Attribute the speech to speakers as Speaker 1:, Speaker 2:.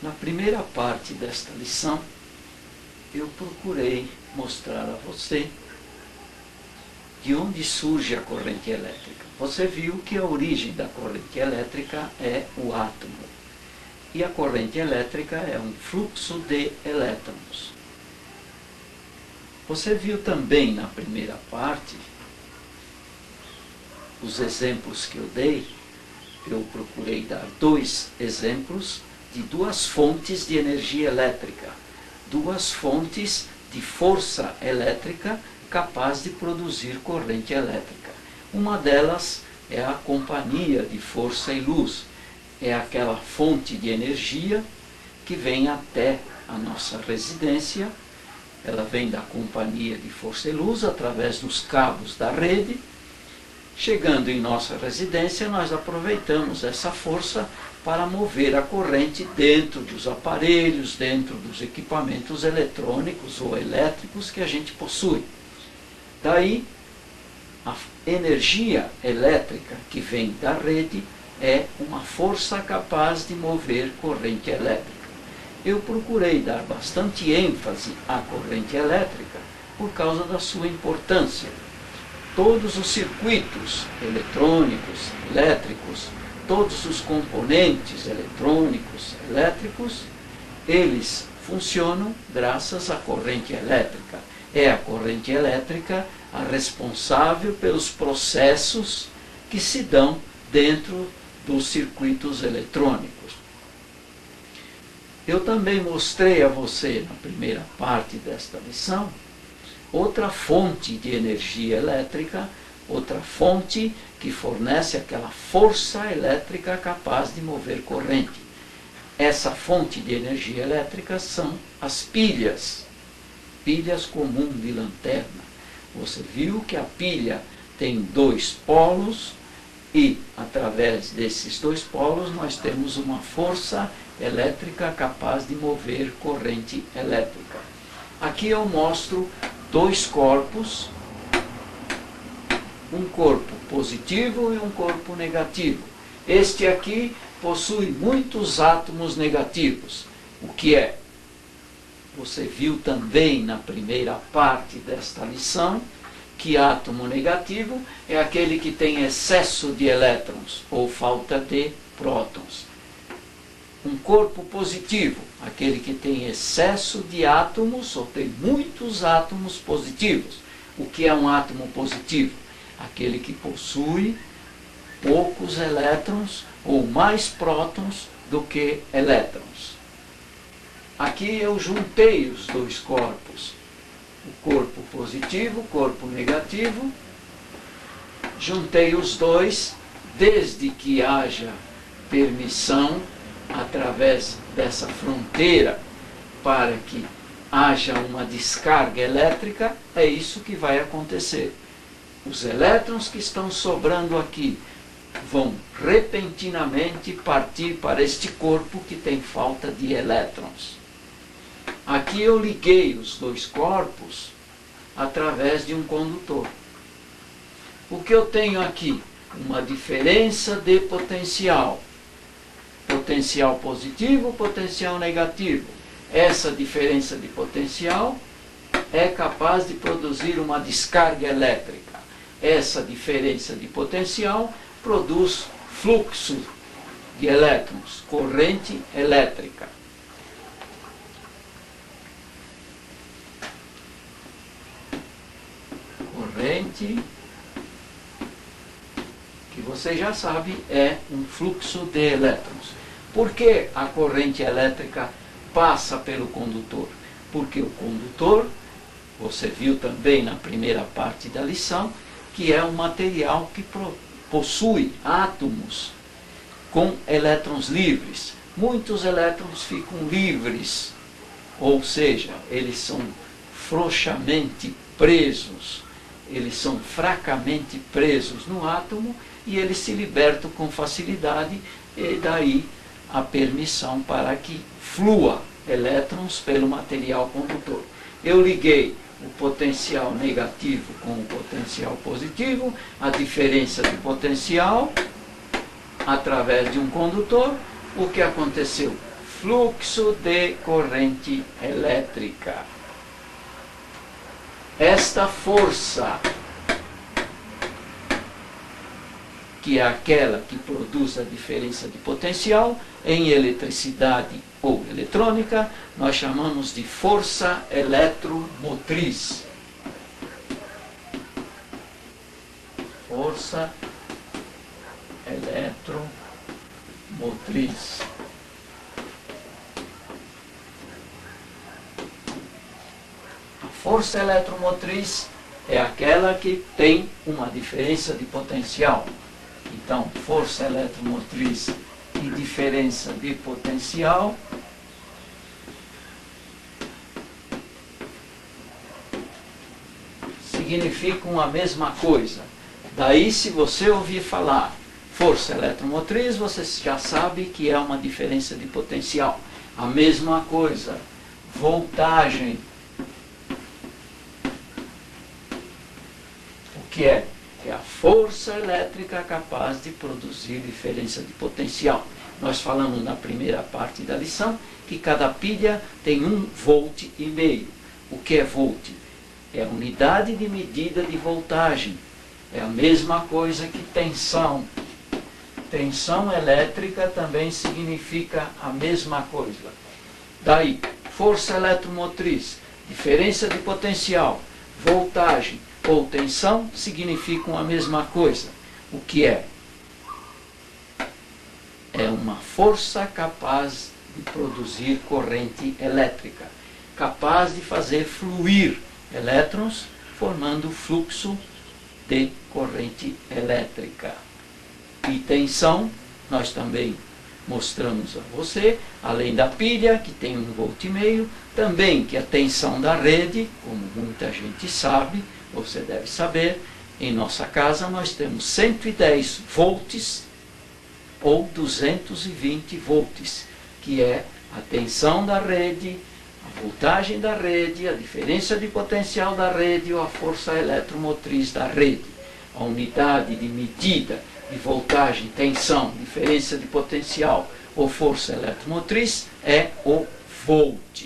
Speaker 1: Na primeira parte desta lição, eu procurei mostrar a você de onde surge a corrente elétrica. Você viu que a origem da corrente elétrica é o átomo. E a corrente elétrica é um fluxo de elétrons. Você viu também na primeira parte os exemplos que eu dei. Eu procurei dar 2 exemplos de 2 fontes de energia elétrica, 2 fontes de força elétrica capaz de produzir corrente elétrica. Uma delas é a companhia de força e luz. É aquela fonte de energia que vem até a nossa residência. Ela vem da companhia de força e luz através dos cabos da rede. Chegando em nossa residência, nós aproveitamos essa força para mover a corrente dentro dos aparelhos, dentro dos equipamentos eletrônicos ou elétricos que a gente possui. Daí, a energia elétrica que vem da rede é uma força capaz de mover corrente elétrica. Eu procurei dar bastante ênfase à corrente elétrica por causa da sua importância. Todos os circuitos eletrônicos, elétricos, todos os componentes eletrônicos, elétricos, eles funcionam graças à corrente elétrica. É a corrente elétrica a responsável pelos processos que se dão dentro dos circuitos eletrônicos. Eu também mostrei a você, na primeira parte desta lição, outra fonte de energia elétrica, outra fonte que fornece aquela força elétrica capaz de mover corrente. Essa fonte de energia elétrica são as pilhas, pilhas comuns de lanterna. Você viu que a pilha tem 2 polos e, através desses 2 polos, nós temos uma força elétrica capaz de mover corrente elétrica. Aqui eu mostro 2 corpos, um corpo positivo e um corpo negativo. Este aqui possui muitos átomos negativos. O que é? Você viu também na primeira parte desta lição que átomo negativo é aquele que tem excesso de elétrons ou falta de prótons. Um corpo positivo, aquele que tem excesso de átomos ou tem muitos átomos positivos. O que é um átomo positivo? Aquele que possui poucos elétrons ou mais prótons do que elétrons. Aqui eu juntei os 2 corpos, o corpo positivo, o corpo negativo, juntei os 2, desde que haja permissão, através dessa fronteira, para que haja uma descarga elétrica, é isso que vai acontecer. Os elétrons que estão sobrando aqui vão repentinamente partir para este corpo que tem falta de elétrons. Aqui eu liguei os 2 corpos através de um condutor. O que eu tenho aqui? Uma diferença de potencial. Potencial positivo, potencial negativo. Essa diferença de potencial é capaz de produzir uma descarga elétrica. Essa diferença de potencial produz fluxo de elétrons, corrente elétrica. Corrente, que você já sabe, é um fluxo de elétrons. Por que a corrente elétrica passa pelo condutor? Porque o condutor, você viu também na primeira parte da lição, que é um material que possui átomos com elétrons livres. Muitos elétrons ficam livres, ou seja, eles são frouxamente presos, eles são fracamente presos no átomo e eles se libertam com facilidade, e daí a permissão para que flua elétrons pelo material condutor. Eu liguei o potencial negativo com o potencial positivo, a diferença de potencial através de um condutor. O que aconteceu? fluxo de corrente elétrica. Esta força, que é aquela que produz a diferença de potencial, em eletricidade ou eletrônica, nós chamamos de força eletromotriz. Força eletromotriz. A força eletromotriz é aquela que tem uma diferença de potencial. Então, força eletromotriz e diferença de potencial significam a mesma coisa. Daí, se você ouvir falar força eletromotriz, você já sabe que é uma diferença de potencial. A mesma coisa, voltagem. O que é? É a força elétrica capaz de produzir diferença de potencial. Nós falamos na primeira parte da lição que cada pilha tem 1,5 volt. O que é volt? É a unidade de medida de voltagem. É a mesma coisa que tensão. Tensão elétrica também significa a mesma coisa. Daí, força eletromotriz, diferença de potencial, voltagem ou tensão significam a mesma coisa. O que é? É uma força capaz de produzir corrente elétrica, capaz de fazer fluir elétrons, formando fluxo de corrente elétrica. E tensão, nós também mostramos a você, além da pilha, que tem 1,5 volt, também que a tensão da rede, como muita gente sabe, você deve saber, em nossa casa nós temos 110 volts ou 220 volts, que é a tensão da rede, a voltagem da rede, a diferença de potencial da rede ou a força eletromotriz da rede. A unidade de medida de voltagem, tensão, diferença de potencial ou força eletromotriz é o volt.